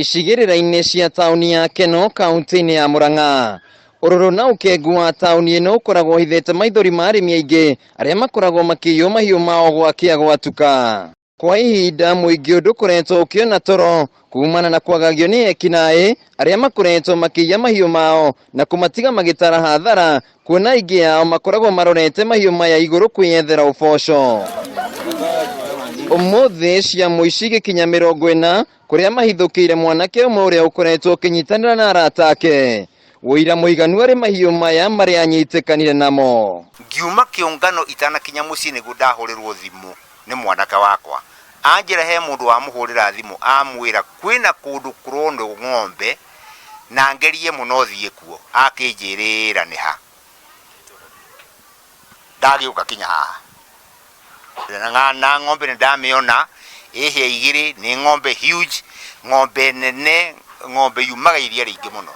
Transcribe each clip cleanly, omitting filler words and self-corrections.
icigĩrĩra-inĩ cia taũni ya Keno kaunti-inĩ ya Murang'a. Ũrũrũ na ũkengu wa taũni ĩno ũkoragwo ũhithĩte maithori ma arĩmi aingĩ arĩa makoragwo makĩiywo mahiũ mao gwakĩa gwatuka. Kwa ihinda mũingĩ ũndũ ũkoretwo ũkĩona toro kumana na kwagagio nĩ ekinaĩ arĩa makoretwo makĩiya mahiũ mao na kũmatiga magĩtara hathara, kuona aingĩ ao makoragwo marorete mahiũ maya igũrũ kwĩyethera ũboco. Ũmũthĩ cia mũici igĩkinya 40 kũrĩa mahithũkĩire mwanake ũmwe ũrĩa ũkoretwo ũkĩnyitanĩra na arata ake. Wũira mũiganu arĩ mahiũ maya marĩa anyitĩkanire namo. Ngiuma kĩũngano itanakinya mũciĩ nĩguo ndahũrĩrwo thimũ nĩ mwanake wakwa. Anjĩra he mũndũ wamũhũrĩra thimũ amwĩra kwĩna kũndũ kũronwo ng'ombe na ngerie mũno thiĩ kuo. Akĩnjĩrĩra nĩ ha. Ndagĩũka kinya haha. Na ng'ombe nĩndamĩona ĩhĩa igĩrĩ, nĩ ng'ombe huge, ng'ombe nene, ng'ombe yumaga iria rĩingĩ mũno.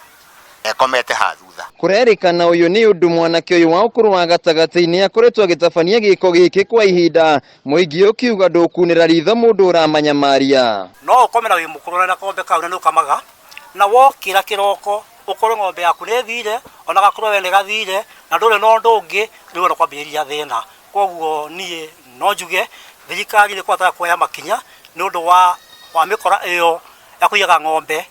Ekomete ha thutha. Kũrerĩkana ũyũ nĩ ũndũ mwanake ũyũ wa ũkũrũ wa gatagatĩ-inĩ akoretwo agĩtabania gĩko gĩkĩ kwa ihinda, mũingĩ ũkiuga ndũkunĩra ritho mũndũ ũramanyamaria. No ũkomera wĩ mũkũrũ na ng'ombe kau na nĩũkamaga, na wokĩra kĩroko ũkorwo ng'ombe yaku nĩ thire, ona gakorwo we nĩ gathire, na ndũrĩ na ũndũ ũngĩ, rĩu no kwambĩrĩria thĩna. Koguo niĩ no njuge thirikari nĩ kwataga kuoya makinya nĩ ũndũ wa mĩkora ĩyo ya kũiyaga ng'ombe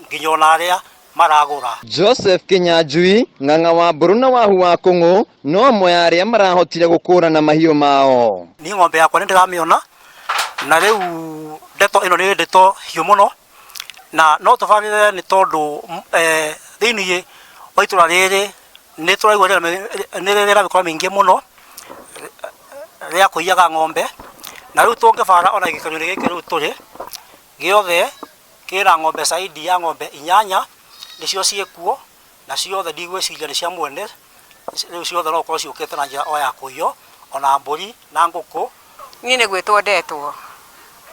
nginya ona arĩa maragũra. Joseph Kinyanjui, ng'ang'a wa mbũrũ na wahu wa kũng'ũ, no amwe arĩa marahotire gũkũrana mahiũ mao. Niĩ ng'ombe yakwa nĩndĩramĩona, na rĩu ndeto ĩno nĩ ndeto hiũ mũno, na no tũbarĩre nĩ tondũ thĩinĩ wa itũra rĩrĩ nĩ tũraigua nĩ rĩramĩkora mĩingĩ mũno rĩa kũiyaga ng'ombe, na rĩu tũngĩbara ona gĩikaro-inĩ gĩkĩ rĩu tũrĩ gĩothe kĩna ng'ombe zaidi ya ng'ombe 8 nĩcio ciĩkuo, na ciothe ndigwĩciria nĩ cia mwene, rĩu ciothe no gũkorwo ciũkĩte na njĩra o ya kũiywo, ona mbũri na ngũkũ. Niĩ nĩ gwĩtwo ndetwo,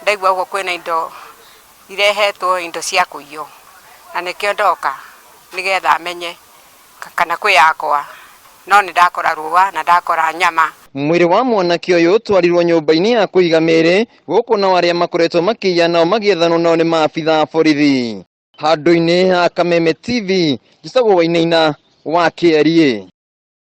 ndaigua ũguo kwĩna indo irehetwo, indo cia kũiywo, na nĩkĩo ndoka nĩgetha menye kana kwĩ yakwa, no nĩ ndakora rũa na ndakora nyama. Mwĩrĩ wa mwanake ũyũ ũtwarirwo nyũmba-inĩ ya kũiga mĩĩrĩ gũkũ na arĩa makoretwo makĩiya nao magĩethanwo nao nĩ maabitha a borithi. Handũ-inĩ ha Kameme TV, Gĩcagũ Wainaina wa Kĩarie.